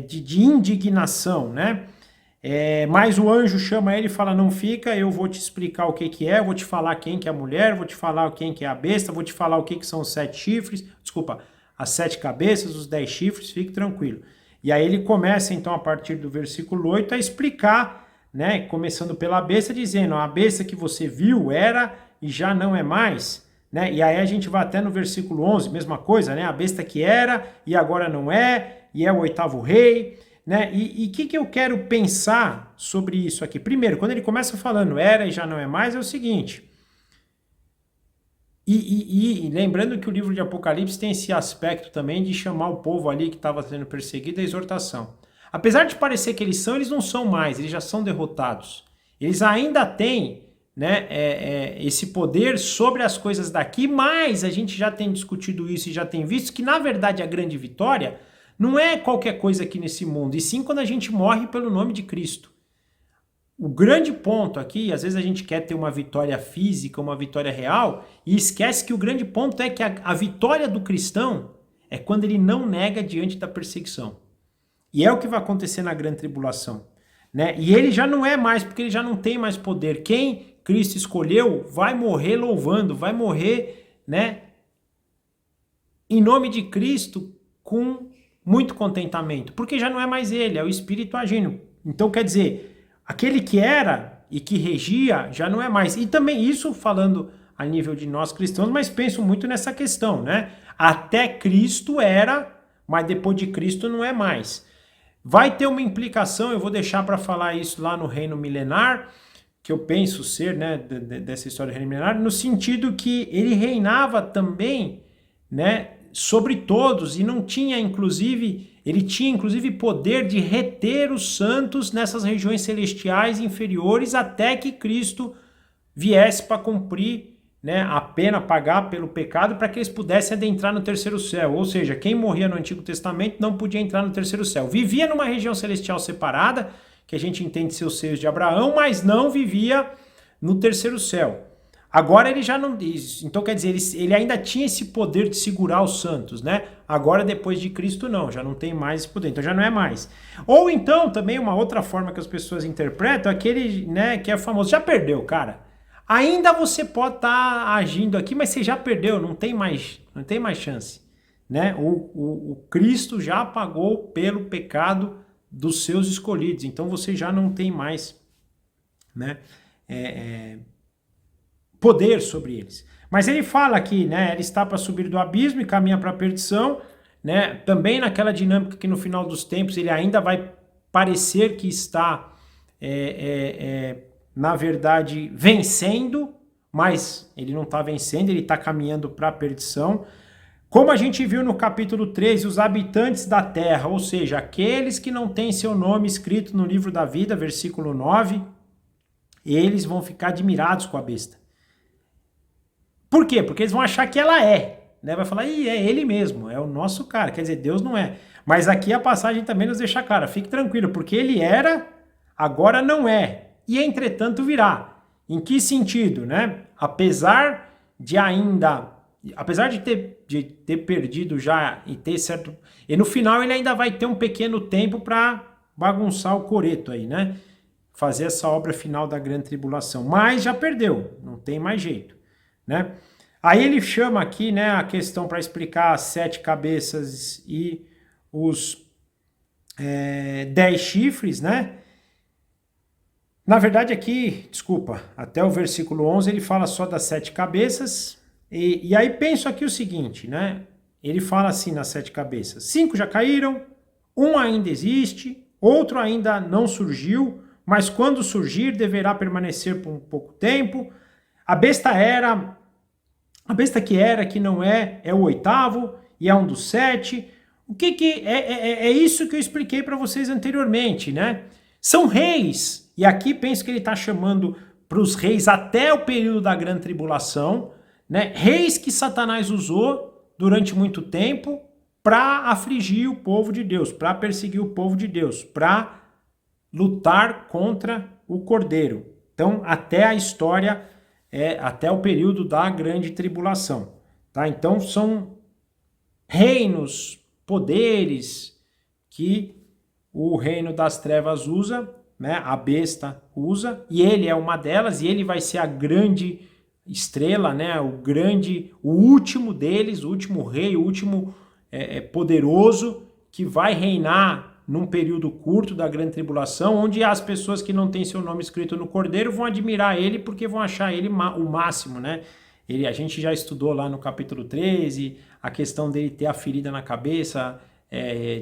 Speaker 1: de indignação, né? Mas o anjo chama ele e fala, não fica, eu vou te explicar o que que é, vou te falar quem que é a mulher, vou te falar quem que é a besta, vou te falar o que que são os 7 chifres, desculpa, as 7 cabeças, os 10 chifres, fique tranquilo. E aí ele começa então a partir do versículo 8 a explicar, né, começando pela besta, dizendo, a besta que você viu era e já não é mais, né? E aí a gente vai até no versículo 11, mesma coisa, né? A besta que era e agora não é, e é o 8º rei, né? E o que eu quero pensar sobre isso aqui? Primeiro, quando ele começa falando era e já não é mais, é o seguinte. E lembrando que o livro de Apocalipse tem esse aspecto também de chamar o povo ali que estava sendo perseguido à exortação. Apesar de parecer que eles não são mais, eles já são derrotados. Eles ainda têm, né, esse poder sobre as coisas daqui, mas a gente já tem discutido isso e já tem visto que, na verdade, a grande vitória não é qualquer coisa aqui nesse mundo, e sim quando a gente morre pelo nome de Cristo. O grande ponto aqui, às vezes a gente quer ter uma vitória física, uma vitória real, e esquece que o grande ponto é que a vitória do cristão é quando ele não nega diante da perseguição. E é o que vai acontecer na grande tribulação, né? E ele já não é mais, porque ele já não tem mais poder. Quem Cristo escolheu vai morrer louvando, vai morrer, né, em nome de Cristo com muito contentamento, porque já não é mais ele, é o Espírito agindo. Então, quer dizer, aquele que era e que regia já não é mais. E também isso falando a nível de nós cristãos, mas penso muito nessa questão, né? Até Cristo era, mas depois de Cristo não é mais. Vai ter uma implicação, eu vou deixar para falar isso lá no reino milenar, que eu penso ser, né, dessa história do reino milenar, no sentido que ele reinava também, né, sobre todos, e não tinha, inclusive, ele tinha inclusive poder de reter os santos nessas regiões celestiais inferiores até que Cristo viesse para cumprir, né, a pena, pagar pelo pecado, para que eles pudessem adentrar no terceiro céu. Ou seja, quem morria no Antigo Testamento não podia entrar no terceiro céu. Vivia numa região celestial separada, que a gente entende ser os seios de Abraão, mas não vivia no terceiro céu. Agora ele já não diz, então quer dizer, ele ainda tinha esse poder de segurar os santos, né? Agora depois de Cristo não, já não tem mais esse poder, então já não é mais. Ou então também uma outra forma que as pessoas interpretam é aquele, né, que é famoso, já perdeu, cara. Ainda você pode estar agindo aqui, mas você já perdeu, não tem mais chance, né? O Cristo já pagou pelo pecado dos seus escolhidos, então você já não tem mais, né, poder sobre eles. Mas ele fala aqui, né, ele está para subir do abismo e caminha para a perdição, né, também naquela dinâmica que no final dos tempos ele ainda vai parecer que está, na verdade, vencendo, mas ele não está vencendo, ele está caminhando para a perdição. Como a gente viu no capítulo 13, os habitantes da terra, ou seja, aqueles que não têm seu nome escrito no livro da vida, versículo 9, eles vão ficar admirados com a besta. Por quê? Porque eles vão achar que ela é, né? Vai falar, é ele mesmo, é o nosso cara, quer dizer, Deus não é. Mas aqui a passagem também nos deixa clara, fique tranquilo, porque ele era, agora não é, e entretanto virá. Em que sentido, né? Apesar de ter perdido já e ter certo... E no final ele ainda vai ter um pequeno tempo para bagunçar o coreto aí, né? Fazer essa obra final da grande tribulação. Mas já perdeu, não tem mais jeito, né? Aí ele chama aqui, né, a questão para explicar as 7 cabeças e os 10 chifres, né? Na verdade aqui, desculpa, até o versículo 11 ele fala só das 7 cabeças. E aí penso aqui o seguinte, né? Ele fala assim nas 7 cabeças. 5 já caíram, um ainda existe, outro ainda não surgiu, mas quando surgir deverá permanecer por um pouco tempo. A besta que era, que não é o 8º e é um dos 7. O que é isso que eu expliquei para vocês anteriormente, né? São reis, e aqui penso que ele está chamando para os reis até o período da grande tribulação, né? Reis que Satanás usou durante muito tempo para afligir o povo de Deus, para perseguir o povo de Deus, para lutar contra o Cordeiro. Então, até a história, até o período da grande tribulação. Tá? Então, são reinos, poderes que o reino das trevas usa, né? A besta usa, e ele é uma delas, e ele vai ser a grande estrela, né? O último deles, o último rei, o último poderoso, que vai reinar num período curto da grande tribulação, onde as pessoas que não têm seu nome escrito no Cordeiro vão admirar ele porque vão achar ele o máximo, né? A gente já estudou lá no capítulo 13 a questão dele ter a ferida na cabeça,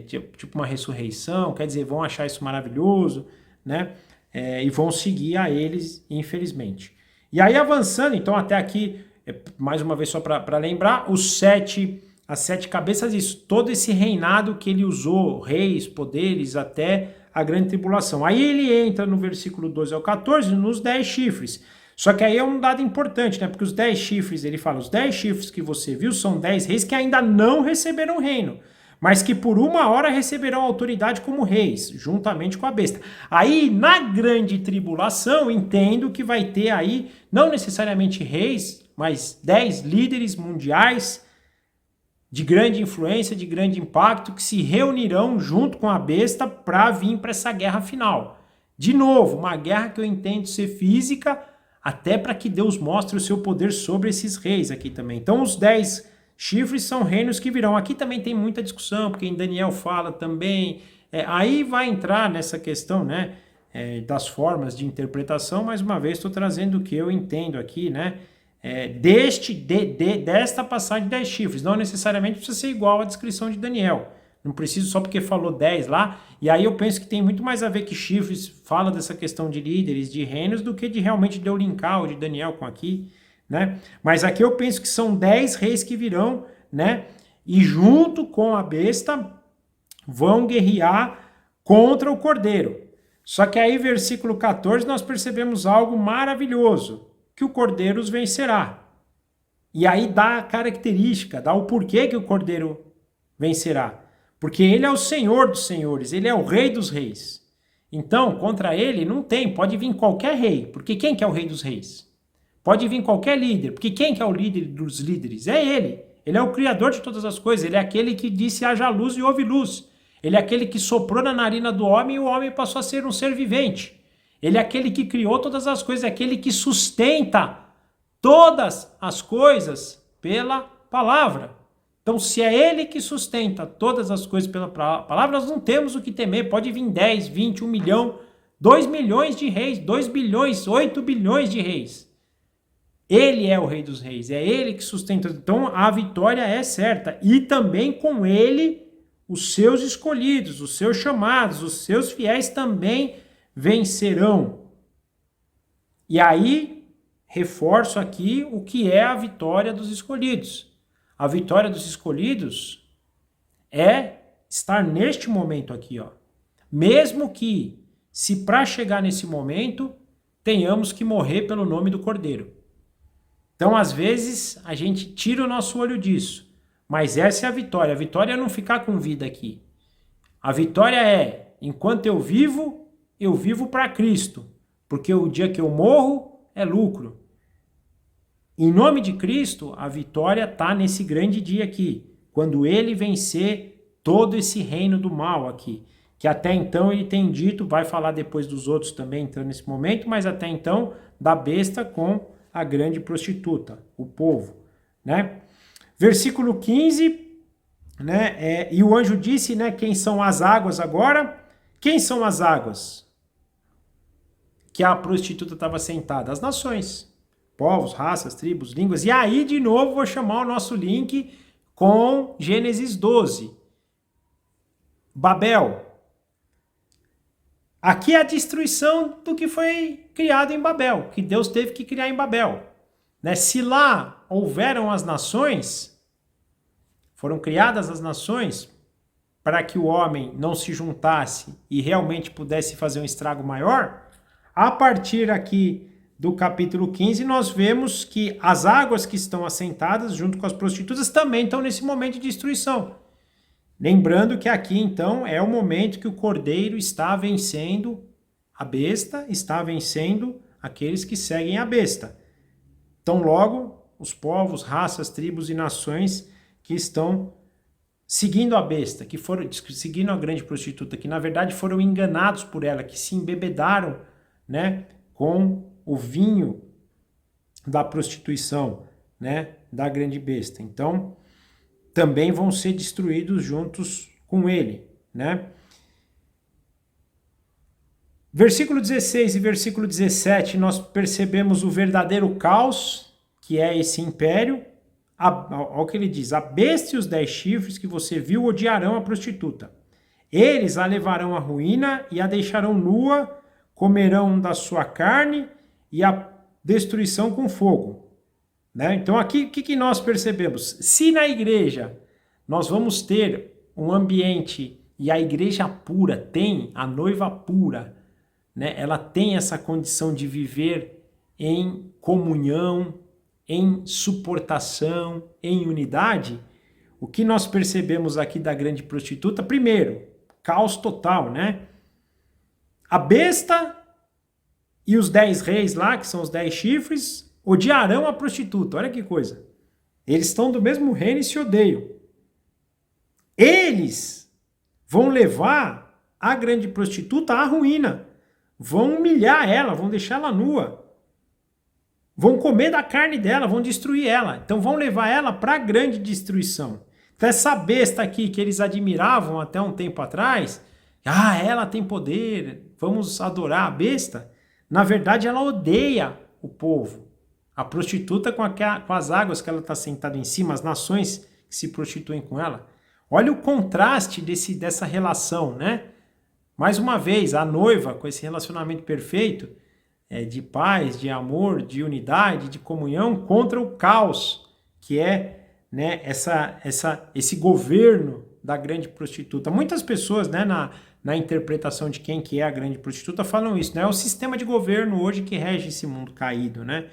Speaker 1: tipo uma ressurreição, quer dizer, vão achar isso maravilhoso, né? E vão seguir a eles, infelizmente. E aí avançando, então até aqui, mais uma vez só para lembrar, as 7 cabeças, isso, todo esse reinado que ele usou, reis, poderes, até a grande tribulação. Aí ele entra no versículo 12 ao 14, nos 10 chifres. Só que aí é um dado importante, né? Porque os 10 chifres, ele fala, os 10 chifres que você viu são 10 reis que ainda não receberam reino, mas que por uma hora receberão autoridade como reis, juntamente com a besta. Aí, na grande tribulação, entendo que vai ter aí, não necessariamente reis, mas 10 líderes mundiais de grande influência, de grande impacto, que se reunirão junto com a besta para vir para essa guerra final. De novo, uma guerra que eu entendo ser física, até para que Deus mostre o seu poder sobre esses reis aqui também. Então, os 10 chifres são reinos que virão. Aqui também tem muita discussão, porque em Daniel fala também. Aí vai entrar nessa questão, né, das formas de interpretação. Mais uma vez, estou trazendo o que eu entendo aqui, né, desta passagem de 10 chifres. Não necessariamente precisa ser igual à descrição de Daniel. Não preciso só porque falou 10 lá. E aí eu penso que tem muito mais a ver que chifres fala dessa questão de líderes, de reinos, do que de realmente de eu linkar o de Daniel com aqui, né? Mas aqui eu penso que são 10 reis que virão, né? E junto com a besta vão guerrear contra o cordeiro. Só que aí, versículo 14, nós percebemos algo maravilhoso, que o cordeiro os vencerá. E aí dá a característica, dá o porquê que o cordeiro vencerá. Porque ele é o Senhor dos senhores, ele é o Rei dos reis. Então, contra ele não tem, pode vir qualquer rei, porque quem que é o Rei dos reis? Pode vir qualquer líder, porque quem que é o líder dos líderes? É ele. Ele é o Criador de todas as coisas, ele é aquele que disse haja luz e houve luz. Ele é aquele que soprou na narina do homem e o homem passou a ser um ser vivente. Ele é aquele que criou todas as coisas, é aquele que sustenta todas as coisas pela palavra. Então, se é ele que sustenta todas as coisas pela palavra, nós não temos o que temer. Pode vir 10, 20, 1 milhão, 2 milhões de reis, 2 bilhões, 8 bilhões de reis. Ele é o Rei dos reis, é ele que sustenta. Então, a vitória é certa. E também com ele, os seus escolhidos, os seus chamados, os seus fiéis também vencerão. E aí, reforço aqui o que é a vitória dos escolhidos. A vitória dos escolhidos é estar neste momento aqui, ó. Mesmo que, se para chegar nesse momento, tenhamos que morrer pelo nome do Cordeiro. Então, às vezes, a gente tira o nosso olho disso. Mas essa é a vitória. A vitória é não ficar com vida aqui. A vitória é, enquanto eu vivo para Cristo. Porque o dia que eu morro é lucro. Em nome de Cristo, a vitória está nesse grande dia aqui, quando ele vencer todo esse reino do mal aqui, que até então ele tem dito, vai falar depois dos outros também entrando nesse momento, mas até então da besta com a grande prostituta, o povo, né? Versículo 15, né? E o anjo disse, né? Quem são as águas agora? Quem são as águas? Que a prostituta estava sentada, as nações. Povos, raças, tribos, línguas. E aí, de novo, vou chamar o nosso link com Gênesis 12. Babel. Aqui é a destruição do que foi criado em Babel, que Deus teve que criar em Babel. Né? Se lá houveram as nações, foram criadas as nações para que o homem não se juntasse e realmente pudesse fazer um estrago maior, a partir aqui do capítulo 15, nós vemos que as águas que estão assentadas junto com as prostitutas também estão nesse momento de destruição. Lembrando que aqui, então, é o momento que o cordeiro está vencendo a besta, está vencendo aqueles que seguem a besta. Então, logo, os povos, raças, tribos e nações que estão seguindo a besta, seguindo a grande prostituta, que na verdade foram enganados por ela, que se embebedaram, né, com o vinho da prostituição, né, da grande besta. Então, também vão ser destruídos juntos com ele, né? Versículo 16 e versículo 17, nós percebemos o verdadeiro caos, que é esse império. Olha o que ele diz: a besta e os 10 chifres que você viu odiarão a prostituta. Eles a levarão à ruína e a deixarão nua, comerão da sua carne e a destruição com fogo. Né? Então aqui o que nós percebemos? Se na igreja nós vamos ter um ambiente, e a igreja pura tem, a noiva pura, né? Ela tem essa condição de viver em comunhão, em suportação, em unidade. O que nós percebemos aqui da grande prostituta? Primeiro, caos total, né? A besta e os 10 reis lá, que são os 10 chifres, odiarão a prostituta. Olha que coisa. Eles estão do mesmo reino e se odeiam. Eles vão levar a grande prostituta à ruína. Vão humilhar ela, vão deixar ela nua. Vão comer da carne dela, vão destruir ela. Então vão levar ela para a grande destruição. Então essa besta aqui que eles admiravam até um tempo atrás, ela tem poder, vamos adorar a besta. Na verdade ela odeia o povo. A prostituta com as águas que ela está sentada em cima, as nações que se prostituem com ela. Olha o contraste dessa relação, né? Mais uma vez, a noiva com esse relacionamento perfeito, de paz, de amor, de unidade, de comunhão, contra o caos, que é, né, esse governo da grande prostituta. Muitas pessoas, né, na interpretação de quem que é a grande prostituta falam isso, né? É o sistema de governo hoje que rege esse mundo caído, né?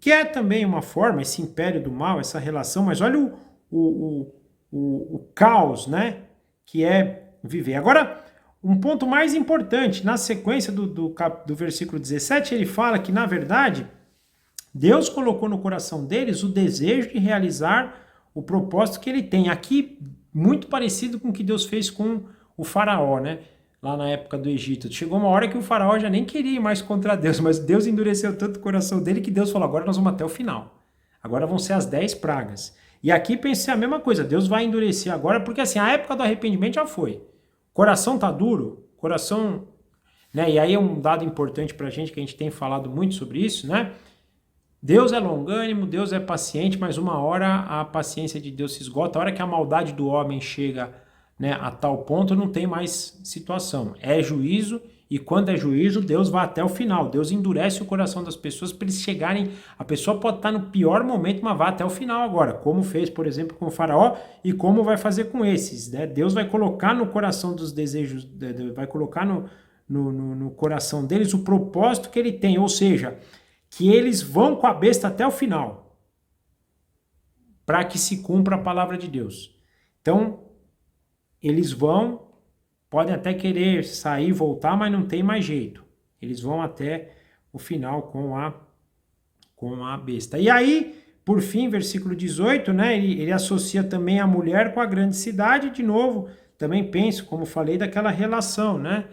Speaker 1: Que é também uma forma, esse império do mal, essa relação, mas olha o caos, né, que é viver. Agora, um ponto mais importante, na sequência do versículo 17, ele fala que, na verdade, Deus colocou no coração deles o desejo de realizar o propósito que ele tem. Aqui, muito parecido com o que Deus fez com o faraó, né? Lá na época do Egito. Chegou uma hora que o faraó já nem queria ir mais contra Deus, mas Deus endureceu tanto o coração dele que Deus falou, agora nós vamos até o final. Agora vão ser as 10 pragas. E aqui pensei a mesma coisa, Deus vai endurecer agora, porque assim, a época do arrependimento já foi. Coração tá duro, coração, né? E aí é um dado importante pra gente, que a gente tem falado muito sobre isso, né? Deus é longânimo, Deus é paciente, mas uma hora a paciência de Deus se esgota, a hora que a maldade do homem chega, né, a tal ponto, não tem mais situação. É juízo, e quando é juízo, Deus vai até o final. Deus endurece o coração das pessoas para eles chegarem... A pessoa pode estar no pior momento, mas vai até o final agora. Como fez, por exemplo, com o faraó e como vai fazer com esses, né? Deus vai colocar no coração dos desejos, vai colocar no coração deles o propósito que ele tem. Ou seja, que eles vão com a besta até o final. Para que se cumpra a palavra de Deus. Então, eles vão... Podem até querer sair, voltar, mas não tem mais jeito. Eles vão até o final com a besta. E aí, por fim, versículo 18, né, ele associa também a mulher com a grande cidade. De novo, também penso, como falei, daquela relação, né?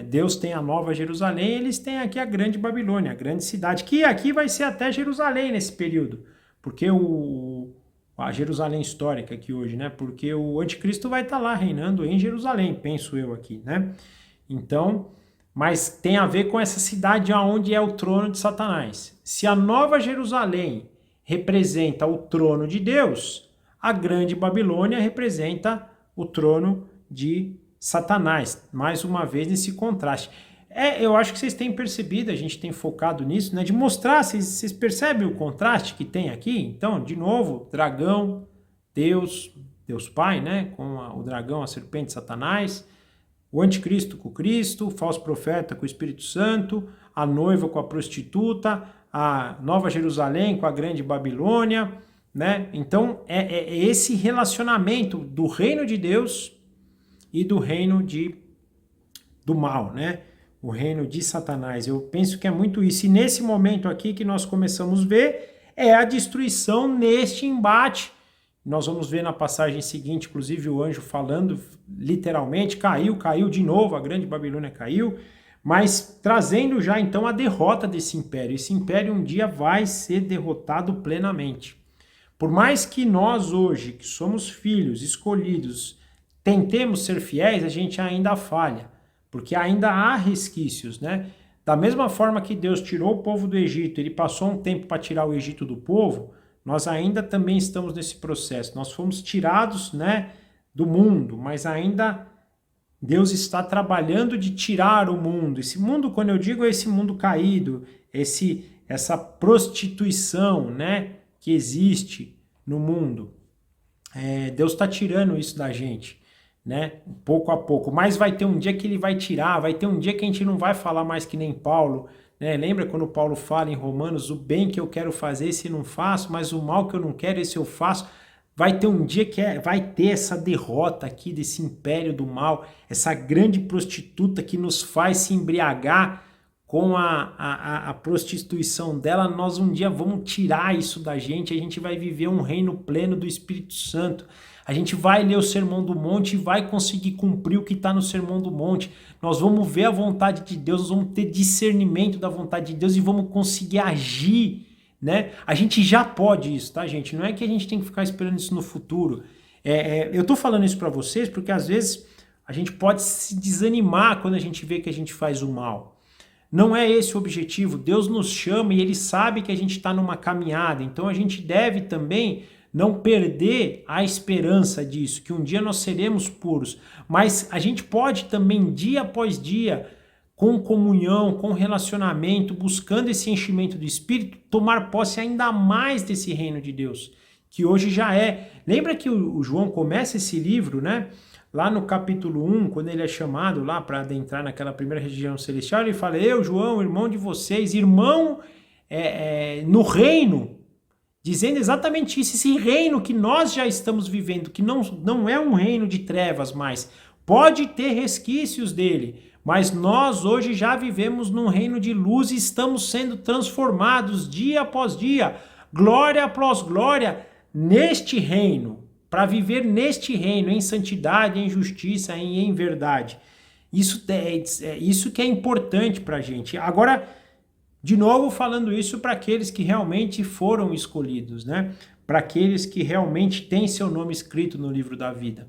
Speaker 1: Deus tem a Nova Jerusalém, eles têm aqui a grande Babilônia, a grande cidade, que aqui vai ser até Jerusalém nesse período. Porque a Jerusalém histórica aqui hoje, né? Porque o anticristo vai estar lá reinando em Jerusalém, penso eu aqui, né? Então, mas tem a ver com essa cidade onde é o trono de Satanás. Se a Nova Jerusalém representa o trono de Deus, a grande Babilônia representa o trono de Satanás. Mais uma vez nesse contraste. Eu acho que vocês têm percebido, a gente tem focado nisso, né? De mostrar, vocês percebem o contraste que tem aqui? Então, de novo, dragão, Deus Pai, né? Com o dragão, a serpente, Satanás, o anticristo com o Cristo, o falso profeta com o Espírito Santo, a noiva com a prostituta, a Nova Jerusalém com a grande Babilônia, né? Então, é esse relacionamento do reino de Deus e do reino do mal, né? O reino de Satanás. Eu penso que é muito isso. E nesse momento aqui que nós começamos a ver, é a destruição neste embate Nós vamos ver na passagem seguinte, inclusive o anjo falando literalmente, caiu de novo, a grande Babilônia caiu, mas trazendo já então a derrota desse império. Esse império um dia vai ser derrotado plenamente. Por mais que nós hoje, que somos filhos escolhidos, tentemos ser fiéis, a gente ainda falha, porque ainda há resquícios, né? Da mesma forma que Deus tirou o povo do Egito, ele passou um tempo para tirar o Egito do povo, nós ainda também estamos nesse processo. Nós fomos tirados, né, do mundo, mas ainda Deus está trabalhando de tirar o mundo. Esse mundo, quando eu digo, é esse mundo caído, essa prostituição, né, que existe no mundo. Deus está tirando isso da gente, né, pouco a pouco. Mas vai ter um dia que ele vai tirar, vai ter um dia que a gente não vai falar mais que nem Paulo, né? Lembra quando Paulo fala em Romanos, o bem que eu quero fazer, esse não faço, mas o mal que eu não quero, esse eu faço. Vai ter um dia que vai ter essa derrota aqui desse império do mal, essa grande prostituta que nos faz se embriagar com a prostituição dela. Nós um dia vamos tirar isso da gente, a gente vai viver um reino pleno do Espírito Santo. A gente vai ler o Sermão do Monte e vai conseguir cumprir o que está no Sermão do Monte. Nós vamos ver a vontade de Deus, nós vamos ter discernimento da vontade de Deus e vamos conseguir agir, né? A gente já pode isso, tá, gente? Não é que a gente tem que ficar esperando isso no futuro. Eu tô falando isso para vocês porque às vezes a gente pode se desanimar quando a gente vê que a gente faz o mal. Não é esse o objetivo. Deus nos chama e Ele sabe que a gente está numa caminhada. Então a gente deve também não perder a esperança disso, que um dia nós seremos puros. Mas a gente pode também, dia após dia, com comunhão, com relacionamento, buscando esse enchimento do Espírito, tomar posse ainda mais desse reino de Deus, que hoje já é. Lembra que o João começa esse livro, né? Lá no capítulo 1, quando ele é chamado lá para adentrar naquela primeira região celestial, ele fala, eu, João, irmão de vocês, irmão no reino, dizendo exatamente isso, esse reino que nós já estamos vivendo, que não é um reino de trevas mais, pode ter resquícios dele, mas nós hoje já vivemos num reino de luz e estamos sendo transformados dia após dia, glória após glória, neste reino, para viver neste reino, em santidade, em justiça e em verdade. Isso que é importante para a gente. Agora, de novo falando isso para aqueles que realmente foram escolhidos, né? Para aqueles que realmente têm seu nome escrito no livro da vida.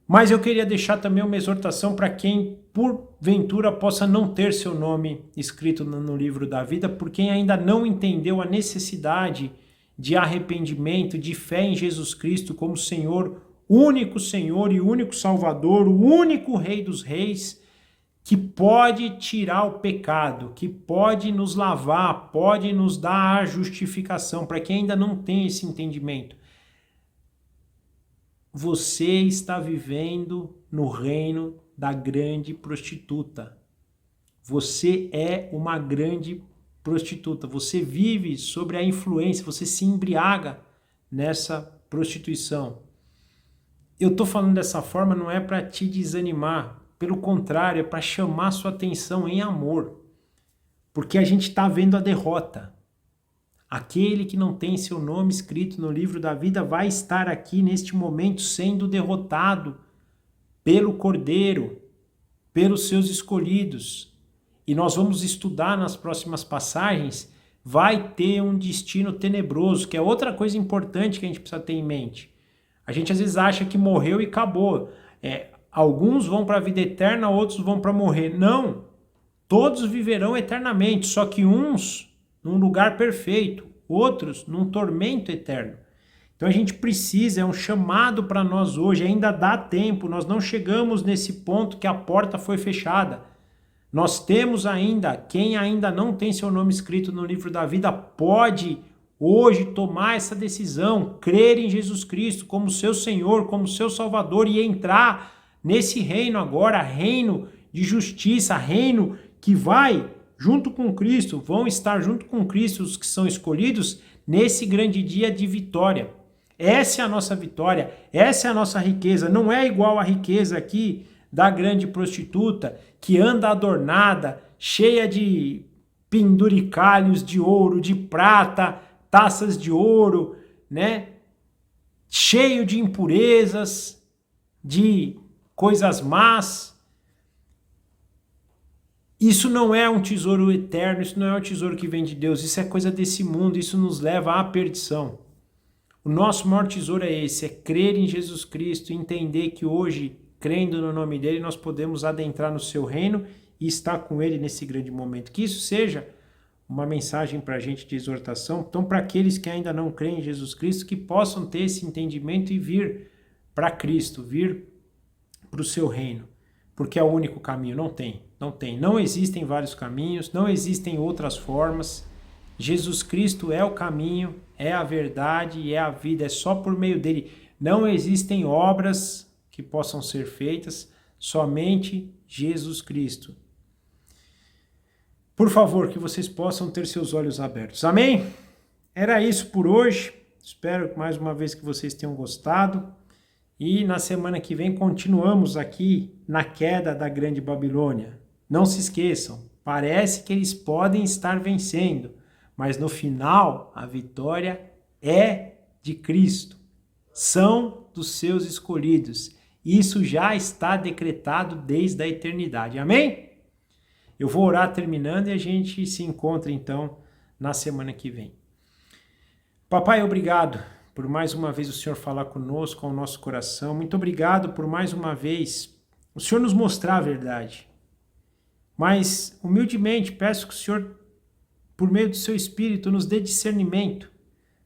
Speaker 1: Mas eu queria deixar também uma exortação para quem, porventura, possa não ter seu nome escrito no livro da vida, por quem ainda não entendeu a necessidade de arrependimento, de fé em Jesus Cristo como Senhor, único Senhor e único Salvador, o único Rei dos Reis, que pode tirar o pecado, que pode nos lavar, pode nos dar a justificação, para quem ainda não tem esse entendimento. Você está vivendo no reino da grande prostituta. Você é uma grande prostituta. Você vive sobre a influência, você se embriaga nessa prostituição. Eu estou falando dessa forma não é para te desanimar, pelo contrário, é para chamar sua atenção em amor. Porque a gente está vendo a derrota. Aquele que não tem seu nome escrito no livro da vida vai estar aqui neste momento sendo derrotado pelo Cordeiro, pelos seus escolhidos. E nós vamos estudar nas próximas passagens, vai ter um destino tenebroso, que é outra coisa importante que a gente precisa ter em mente. A gente às vezes acha que morreu e acabou. Alguns vão para a vida eterna, outros vão para morrer. Não, todos viverão eternamente, só que uns num lugar perfeito, outros num tormento eterno. Então a gente precisa, é um chamado para nós hoje, ainda dá tempo, nós não chegamos nesse ponto que a porta foi fechada. Nós temos ainda, quem ainda não tem seu nome escrito no livro da vida, pode hoje tomar essa decisão, crer em Jesus Cristo como seu Senhor, como seu Salvador e entrar nesse reino agora, reino de justiça, reino que vai junto com Cristo, vão estar junto com Cristo os que são escolhidos nesse grande dia de vitória. Essa é a nossa vitória, essa é a nossa riqueza, não é igual à riqueza aqui da grande prostituta que anda adornada, cheia de penduricalhos de ouro, de prata, taças de ouro, né? cheio de impurezas, de coisas más. Isso não é um tesouro eterno, isso não é um tesouro que vem de Deus, isso é coisa desse mundo, isso nos leva à perdição. O nosso maior tesouro é esse, é crer em Jesus Cristo, entender que hoje, crendo no nome dele, nós podemos adentrar no seu reino e estar com ele nesse grande momento. Que isso seja uma mensagem para a gente de exortação. Então, para aqueles que ainda não creem em Jesus Cristo, que possam ter esse entendimento e vir para Cristo, vir para o seu reino, porque é o único caminho. Não tem. Não existem vários caminhos, não existem outras formas. Jesus Cristo é o caminho, é a verdade e é a vida, é só por meio dele. Não existem obras que possam ser feitas, somente Jesus Cristo. Por favor, que vocês possam ter seus olhos abertos. Amém? Era isso por hoje. Espero mais uma vez que vocês tenham gostado. E na semana que vem continuamos aqui na queda da Grande Babilônia. Não se esqueçam, parece que eles podem estar vencendo, mas no final a vitória é de Cristo. São dos seus escolhidos. Isso já está decretado desde a eternidade. Amém? Eu vou orar terminando e a gente se encontra então na semana que vem. Papai, obrigado por mais uma vez o Senhor falar conosco, ao nosso coração. Muito obrigado por mais uma vez o Senhor nos mostrar a verdade. Mas, humildemente, peço que o Senhor, por meio do seu Espírito, nos dê discernimento,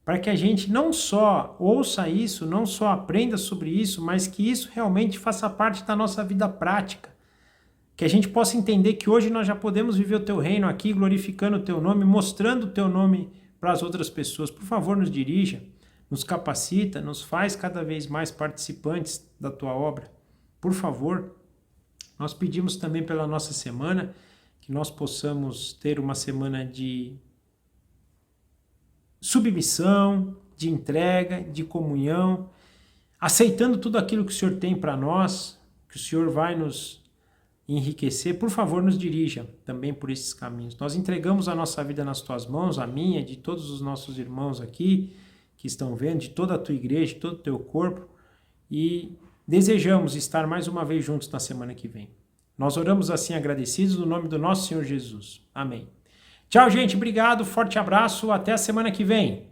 Speaker 1: para que a gente não só ouça isso, não só aprenda sobre isso, mas que isso realmente faça parte da nossa vida prática. Que a gente possa entender que hoje nós já podemos viver o teu reino aqui, glorificando o teu nome, mostrando o teu nome para as outras pessoas. Por favor, nos dirija, nos capacita, nos faz cada vez mais participantes da tua obra. Por favor, nós pedimos também pela nossa semana, que nós possamos ter uma semana de submissão, de entrega, de comunhão, aceitando tudo aquilo que o Senhor tem para nós, que o Senhor vai nos enriquecer. Por favor, nos dirija também por esses caminhos. Nós entregamos a nossa vida nas tuas mãos, a minha, de todos os nossos irmãos aqui que estão vendo, de toda a tua igreja, de todo o teu corpo, e desejamos estar mais uma vez juntos na semana que vem. Nós oramos assim agradecidos no nome do nosso Senhor Jesus. Amém. Tchau, gente. Obrigado. Forte abraço. Até a semana que vem.